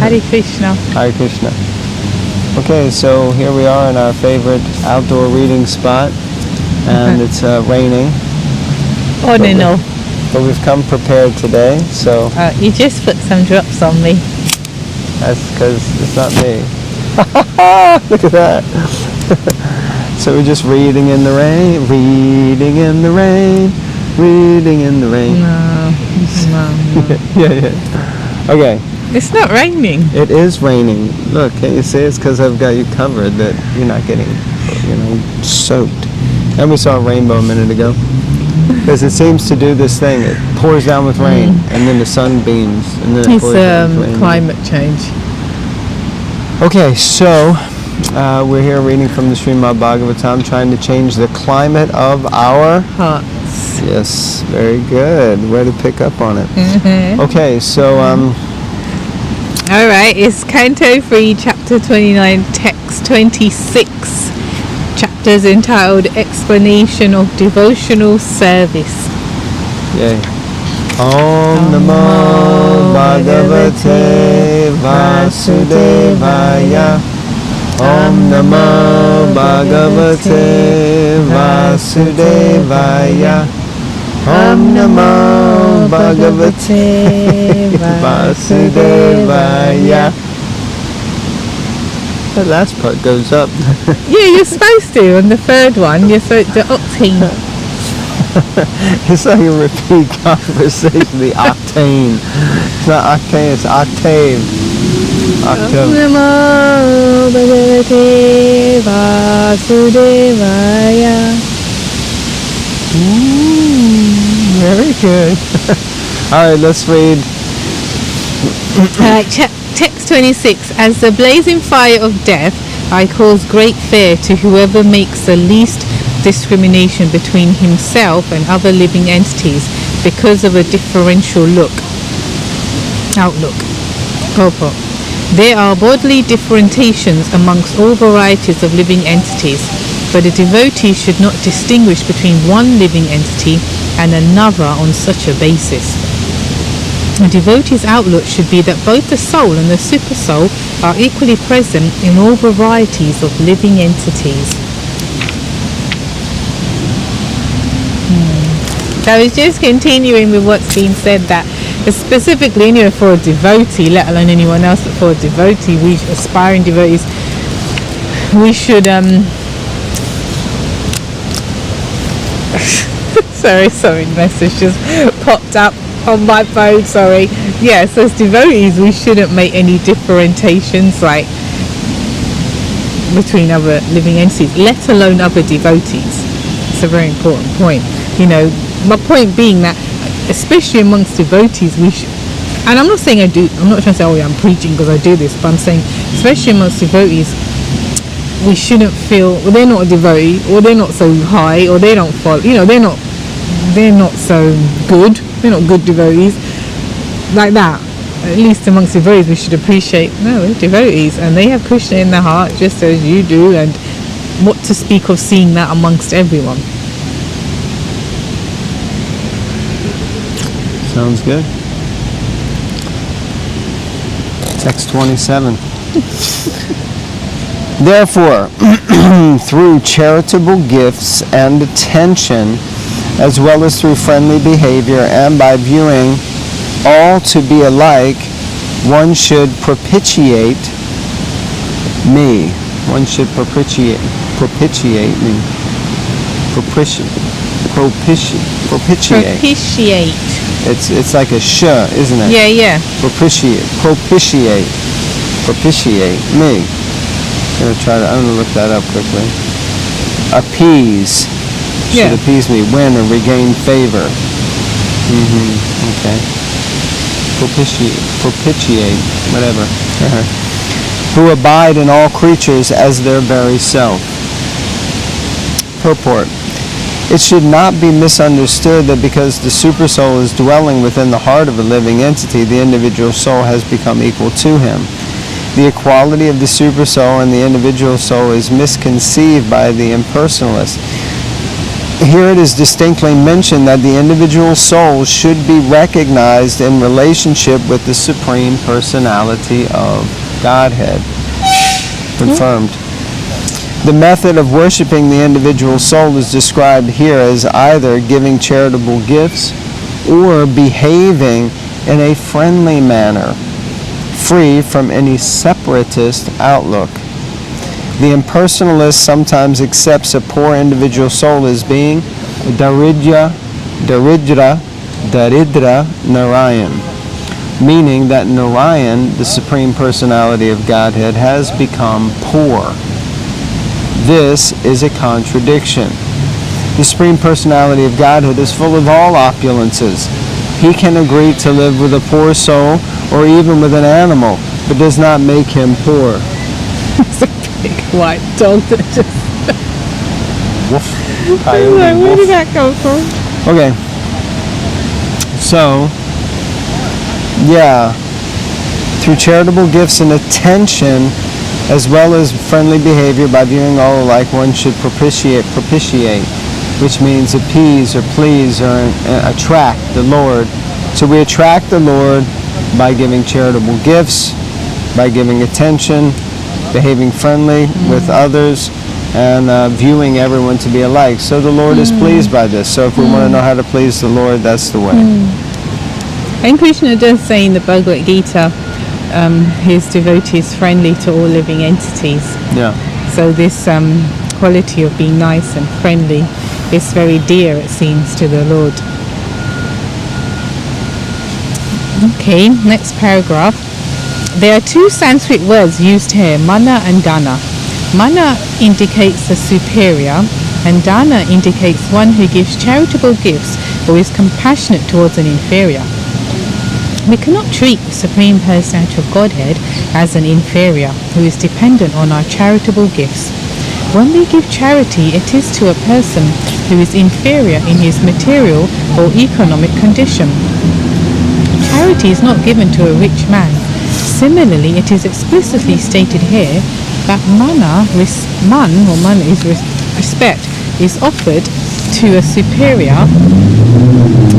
Hare Krishna. Hare Krishna. Okay, so here we are in our favorite outdoor reading spot, and it's raining. Oh, no. But we've come prepared today, so... You just put some drops on me. That's because it's not me. Look at that. So we're just reading in the rain, reading in the rain, reading in the rain. No. Yeah. Okay. It's not raining. It is raining. Look, can't you see? It's because I've got you covered that you're not getting, soaked. And we saw a rainbow a minute ago. Because it seems to do this thing. It pours down with rain, and then the sun beams, and then it pours down with rain. Climate change. Okay, so we're here reading from the Srimad Bhagavatam, trying to change the climate of our hearts. Yes, very good. Way to pick up on it. Mm-hmm. Okay, so all right, it's Canto 3, Chapter 29, Text 26. Chapters entitled Explanation of Devotional Service. Yay. Om Namo Bhagavate Vasudevaya. Om Namo Bhagavate Vasudevaya. Om Namo Bhagavate Vasudevaya. The last part goes up. Yeah, you're supposed to. On the third one, you're supposed to octane. It's like a repeat conversation. The octane. It's not octane. It's octave. Octave. Om Namo Bhagavate Vasudevaya. Very good. All right, let's read. Text 26. As the blazing fire of death, I cause great fear to whoever makes the least discrimination between himself and other living entities because of a differential outlook. Purport. There are bodily differentiations amongst all varieties of living entities, but a devotee should not distinguish between one living entity and another on such a basis. A devotee's outlook should be that both the soul and the supersoul are equally present in all varieties of living entities. So I was just continuing with what's been said, that specifically for a devotee, let alone anyone else, but for a devotee, we aspiring devotees, we should sorry, message just popped up on my phone, sorry. Yeah, so as devotees, we shouldn't make any differentiations like between other living entities, let alone other devotees. It's a very important point. My point being that, especially amongst devotees, we should, and I'm not saying I'm not trying to say, I'm preaching because I do this, but I'm saying, especially amongst devotees, we shouldn't feel, they're not a devotee, or they're not so high, or they don't follow, they're not so good, they're not good devotees, like that. At least amongst devotees, we should appreciate, they're devotees, and they have Krishna in their heart, just as you do, and what to speak of seeing that amongst everyone. Sounds good. Text 27. Therefore, through charitable gifts and attention, as well as through friendly behavior, and by viewing all to be alike, one should propitiate me. One should propitiate me. Propitiate. It's like a sh, isn't it? Yeah. Propitiate me. I'm gonna look that up quickly. Appease. Should appease me, win or regain favor. Okay. Propitiate, whatever. Who abide in all creatures as their very self. Purport. It should not be misunderstood that because the supersoul is dwelling within the heart of a living entity, the individual soul has become equal to him. The equality of the supersoul and the individual soul is misconceived by the impersonalist. here it is distinctly mentioned that the individual soul should be recognized in relationship with the Supreme Personality of Godhead. Confirmed. The method of worshiping the individual soul is described here as either giving charitable gifts or behaving in a friendly manner, free from any separatist outlook. The impersonalist sometimes accepts a poor individual soul as being Daridra Narayan, meaning that Narayan, the Supreme Personality of Godhead, has become poor. This is a contradiction. The Supreme Personality of Godhead is full of all opulences. He can agree to live with a poor soul or even with an animal, but does not make him poor. It's a big white dog that just... Woof. Where did that come from? Okay. So, yeah, through charitable gifts and attention, as well as friendly behavior by viewing all alike, one should propitiate, which means appease or please or attract the Lord. So we attract the Lord by giving charitable gifts, by giving attention, behaving friendly with others, and viewing everyone to be alike. So the Lord is pleased by this. So if we want to know how to please the Lord, that's the way. And Krishna does say in the Bhagavad Gita, his devotee is friendly to all living entities. Yeah. So this quality of being nice and friendly is very dear, it seems, to the Lord. Okay, next paragraph. There are two Sanskrit words used here, mana and dana. Mana indicates the superior, and dana indicates one who gives charitable gifts or is compassionate towards an inferior. We cannot treat the Supreme Personality of Godhead as an inferior who is dependent on our charitable gifts. When we give charity, it is to a person who is inferior in his material or economic condition. Charity is not given to a rich man. Similarly, it is explicitly stated here that man is respect is offered to a superior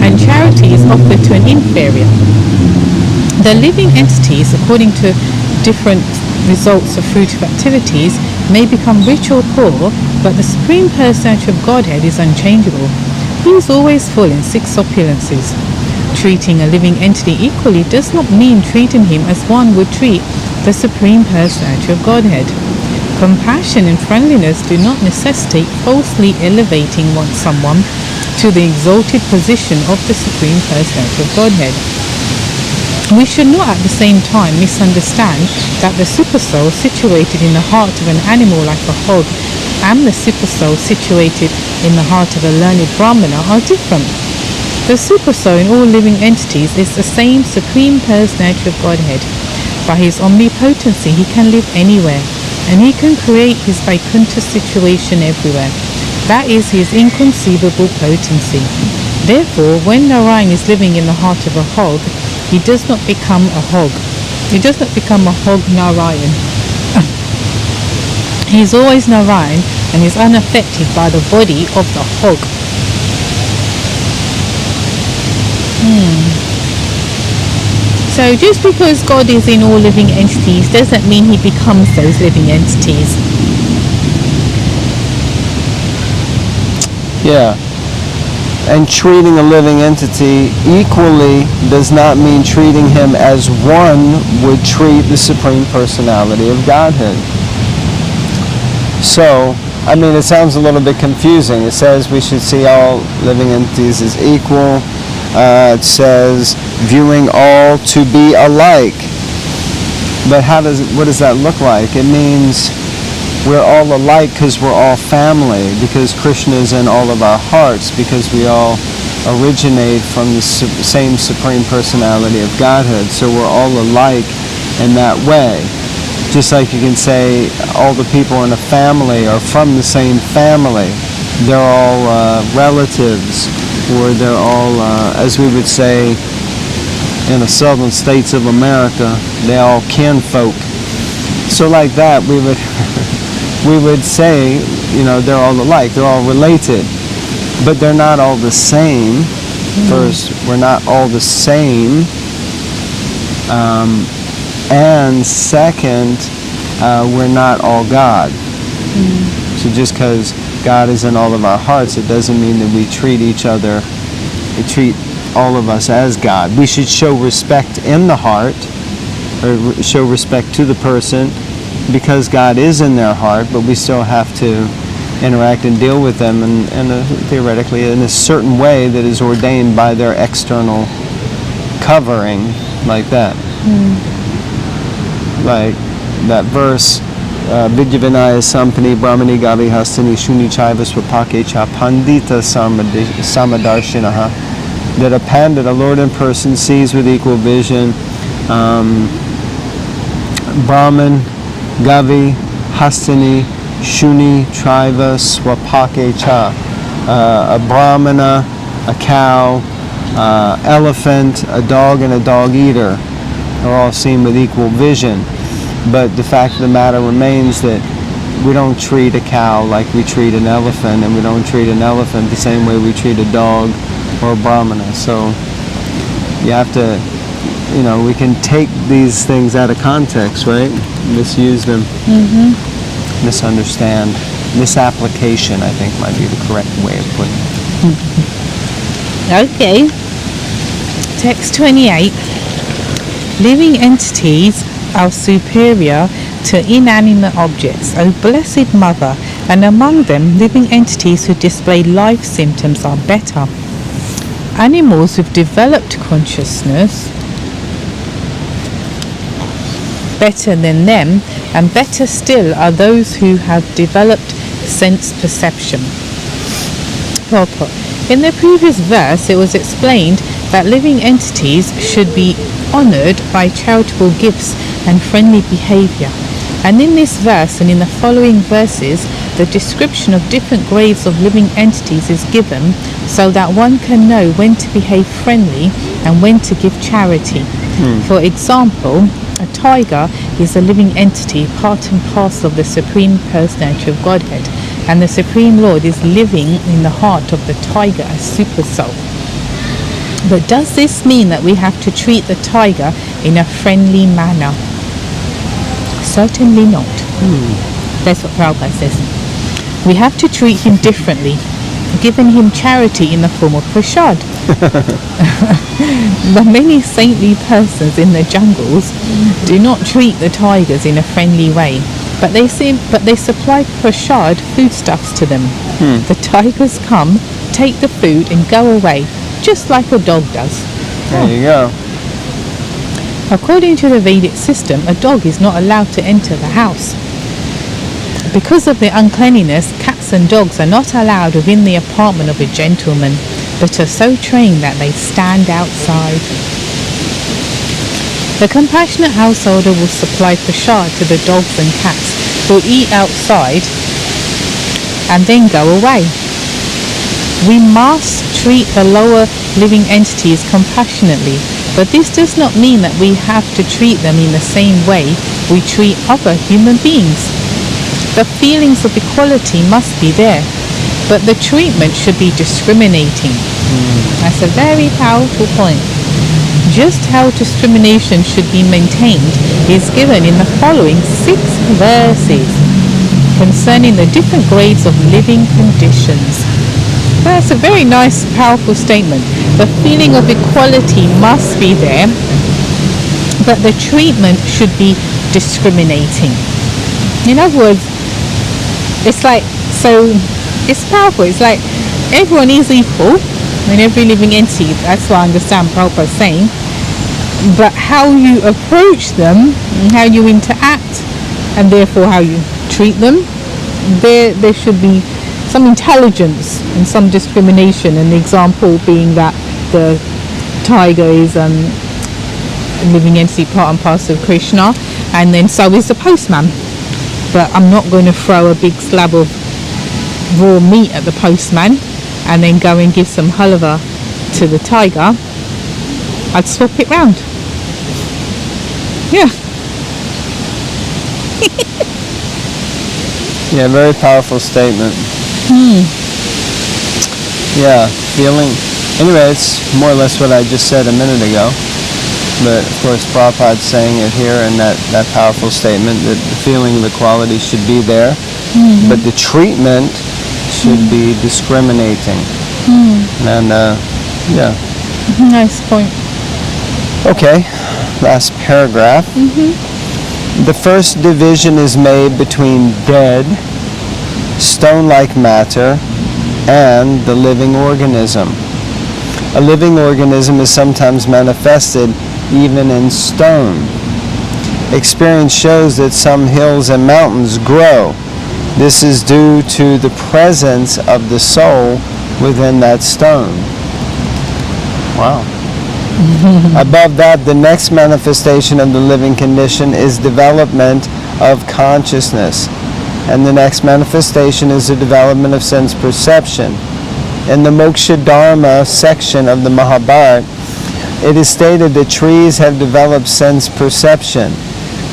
and charity is offered to an inferior. The living entities, according to different results of fruitive activities, may become rich or poor, but the Supreme Personality of Godhead is unchangeable. He is always full in 6 opulences. Treating a living entity equally does not mean treating him as one would treat the Supreme Personality of Godhead. Compassion and friendliness do not necessitate falsely elevating someone to the exalted position of the Supreme Personality of Godhead. We should not at the same time misunderstand that the supersoul situated in the heart of an animal like a hog and the supersoul situated in the heart of a learned Brahmana are different. The supersoul in all living entities is the same Supreme Personality of Godhead. By his omnipotency he can live anywhere, and he can create his Vaikuntha situation everywhere. That is his inconceivable potency. Therefore, when Narayan is living in the heart of a hog, he does not become a hog. He does not become a hog Narayan. He is always Narayan and is unaffected by the body of the hog. So just because God is in all living entities doesn't mean he becomes those living entities. Yeah. And treating a living entity equally does not mean treating him as one would treat the Supreme Personality of Godhead. So, I mean, it sounds a little bit confusing. It says we should see all living entities as equal. It says viewing all to be alike. But what does that look like? It means we're all alike because we're all family, because Krishna is in all of our hearts, because we all originate from the same Supreme Personality of Godhead. So we're all alike in that way. Just like you can say all the people in a family are from the same family. They're all relatives, or they're all, as we would say in the southern states of America, they're all kinfolk. So like that, we would say, they're all alike, they're all related. but they're not all the same. First, we're not all the same. And second, we're not all God. So just because God is in all of our hearts, it doesn't mean that we treat each other, we treat all of us as God. We should show respect in the heart, or show respect to the person, because God is in their heart, but we still have to interact and deal with them theoretically in a certain way that is ordained by their external covering, like that. Like that verse, Vidyavinaya Sampani Brahmani Gavi Hastani Shuni Chaiva Swapake Cha Pandita Samadarshinaha, that a Lord in person sees with equal vision. Brahman, Gavi, Hastani, Shuni, Triva, Swapake Cha. A Brahmana, a cow, elephant, a dog, and a dog eater are all seen with equal vision. But the fact of the matter remains that we don't treat a cow like we treat an elephant, and we don't treat an elephant the same way we treat a dog or a Brahmana. So you have to, we can take these things out of context, right? Misuse them. Misunderstand. Misapplication, I think, might be the correct way of putting it. Okay. Text 28. Living entities are superior to inanimate objects, O Blessed Mother, and among them living entities who display life symptoms are better. Animals with developed consciousness better than them, and better still are those who have developed sense perception. Purport. In the previous verse, it was explained that living entities should be honored by charitable gifts and friendly behavior. And in this verse and in the following verses, the description of different grades of living entities is given so that one can know when to behave friendly and when to give charity. For example, a tiger is a living entity, part and parcel of the Supreme Personality of Godhead, and the Supreme Lord is living in the heart of the tiger as super soul. But does this mean that we have to treat the tiger in a friendly manner? Certainly not. That's what Prabhupada says. We have to treat him differently, giving him charity in the form of prasad. The many saintly persons in the jungles do not treat the tigers in a friendly way, but they supply prasad foodstuffs to them. The tigers come, take the food and go away, just like a dog does. There you go. According to the Vedic system, a dog is not allowed to enter the house. Because of their uncleanliness, cats and dogs are not allowed within the apartment of a gentleman, but are so trained that they stand outside. The compassionate householder will supply prasad to the dogs and cats, who will eat outside and then go away. We must treat the lower living entities compassionately, but this does not mean that we have to treat them in the same way we treat other human beings. The feelings of equality must be there, but the treatment should be discriminating. That's a very powerful point. Just how discrimination should be maintained is given in the following 6 verses concerning the different grades of living conditions. That's a very nice, powerful statement. The feeling of equality must be there, but the treatment should be discriminating. In other words, it's powerful. It's like everyone is equal in every living entity. That's what I understand Prabhupada saying. But how you approach them, and how you interact, and therefore how you treat them, there should be some intelligence and some discrimination. And the example being that the tiger is a living entity, part and parcel of Krishna, and then so is the postman. But I'm not going to throw a big slab of raw meat at the postman and then go and give some halva to the tiger. I'd swap it round. Yeah. Yeah, very powerful statement. Yeah, feeling. Anyway, it's more or less what I just said a minute ago. But of course, Prabhupada's saying it here in that powerful statement that the feeling of equality should be there, but the treatment should be discriminating. And yeah. Nice point. Okay, last paragraph. The first division is made between dead, stone-like matter, and the living organism. A living organism is sometimes manifested even in stone. Experience shows that some hills and mountains grow. This is due to the presence of the soul within that stone. Wow. Above that, the next manifestation of the living condition is development of consciousness. And the next manifestation is the development of sense perception. In the Moksha Dharma section of the Mahabharata, it is stated that trees have developed sense perception.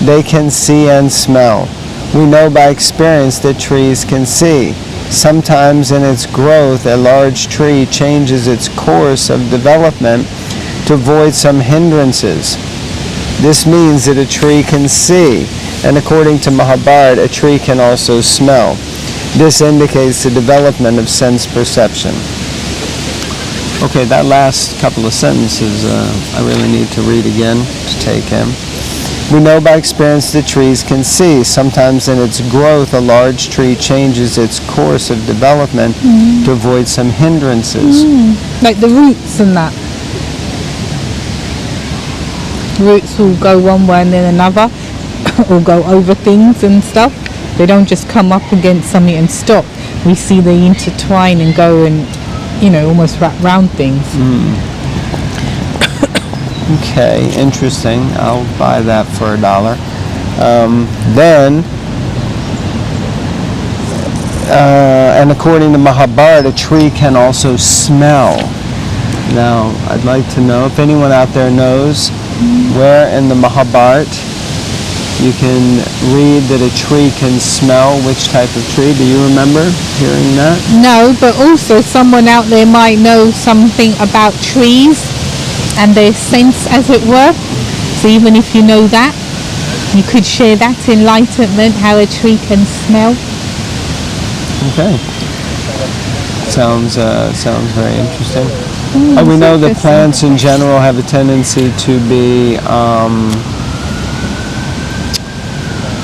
They can see and smell. We know by experience that trees can see. Sometimes in its growth, a large tree changes its course of development to avoid some hindrances. This means that a tree can see, and according to Mahabharata, a tree can also smell. This indicates the development of sense perception. Okay, that last couple of sentences I really need to read again to take in. We know by experience that trees can see. Sometimes in its growth, a large tree changes its course of development to avoid some hindrances. Like the roots and that. Roots will go one way and then another, or go over things and stuff. They don't just come up against something and stop. We see they intertwine and go and, almost wrap round things. Okay, interesting. I'll buy that for $1. And according to Mahabharata, a tree can also smell. Now, I'd like to know if anyone out there knows where in the Mahabharata you can read that a tree can smell which type of tree. Do you remember hearing that? No, but also someone out there might know something about trees and their sense, as it were. So even if you know that, you could share that enlightenment, how a tree can smell. Okay. Sounds very interesting. We know that plants in general have a tendency to be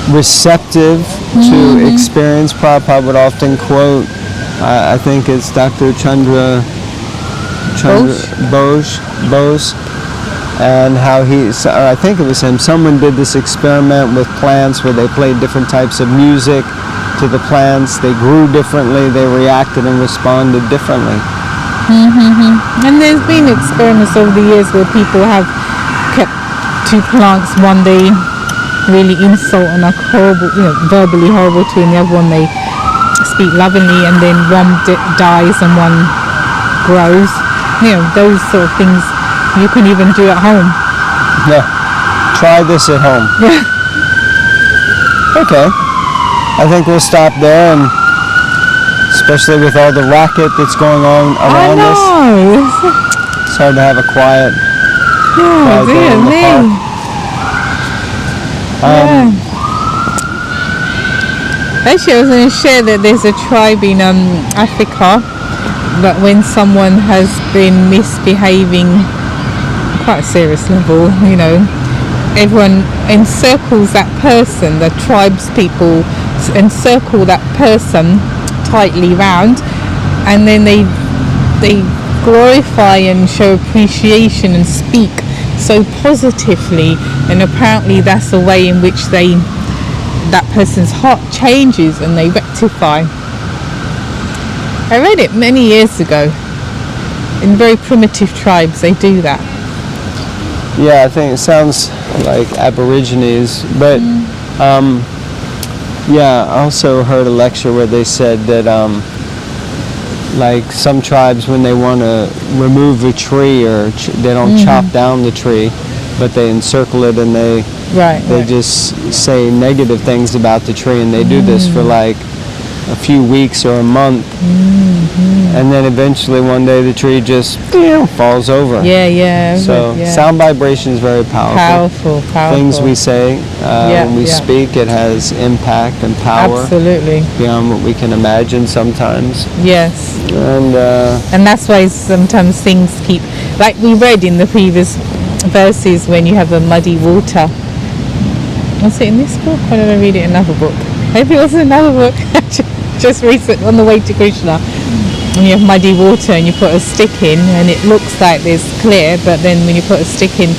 receptive to experience. Prabhupada would often quote, I think it's Dr. Chandra Bose, and how I think it was him, someone did this experiment with plants where they played different types of music to the plants. They grew differently, they reacted and responded differently. And there's been experiments over the years where people have kept two plants, one they really insult and are horrible, verbally horrible to, and the other one they speak lovingly, and then one dies and one grows. Those sort of things you can even do at home. Yeah, try this at home. Okay, I think we'll stop there, and especially with all the racket that's going on around us. It's hard to have a quiet day in the park. Actually, I was going to share that there's a tribe in Africa that when someone has been misbehaving quite a serious level, everyone encircles that person, the tribes people encircle that person tightly round, and then they glorify and show appreciation and speak so positively, and apparently that's the way in which that person's heart changes and they rectify. I read it many years ago. In very primitive tribes they do that. Yeah, I think it sounds like Aborigines, but I also heard a lecture where they said that like some tribes, when they want to remove a tree, or they don't chop down the tree, but they encircle it, and they just say negative things about the tree, and they do this for like a few weeks or a month, and then eventually one day the tree just falls over. So sound vibration is very powerful. Powerful. Things we say, when we speak, it has impact and power. Absolutely. Beyond what we can imagine sometimes. Yes. And that's why sometimes things keep, like we read in the previous verses, when you have a muddy water. Was it in this book or did I read it in another book? Maybe it was in another book. Just recent, on the way to Krishna. When you have muddy water and you put a stick in and it looks like there's clear, but then when you put a stick in,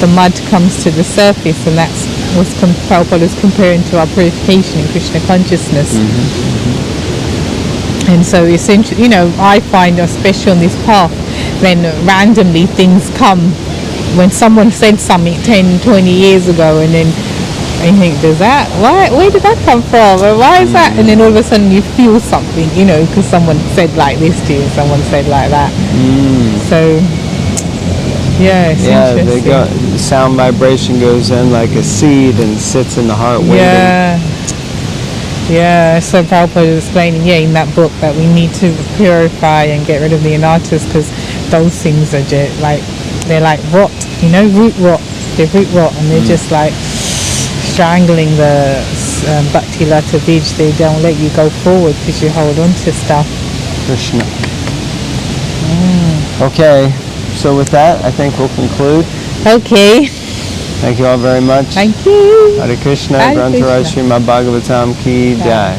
the mud comes to the surface, and that's what Prabhupada was comparing to our purification in Krishna consciousness. And so essentially, I find, especially on this path, then randomly things come. When someone said something 10, 20 years ago, and then you think, where did that come from? Or why is that? And then all of a sudden you feel something, because someone said like this to you, someone said like that. So, it's interesting. The sound vibration goes in like a seed and sits in the heart waiting. So Prabhupada was explaining, in that book, that we need to purify and get rid of the anarthas, because those things are just like, they're like rot, root rot. They're root rot, and they're just like strangling the Bhaktivedanta Vision. They don't let you go forward because you hold on to stuff. Krishna. Okay, so with that, I think we'll conclude. Okay. Thank you all very much. Thank you. Hare Krishna, Hare Grantaraj Krishna. Srimad Bhagavatam Ki Jai.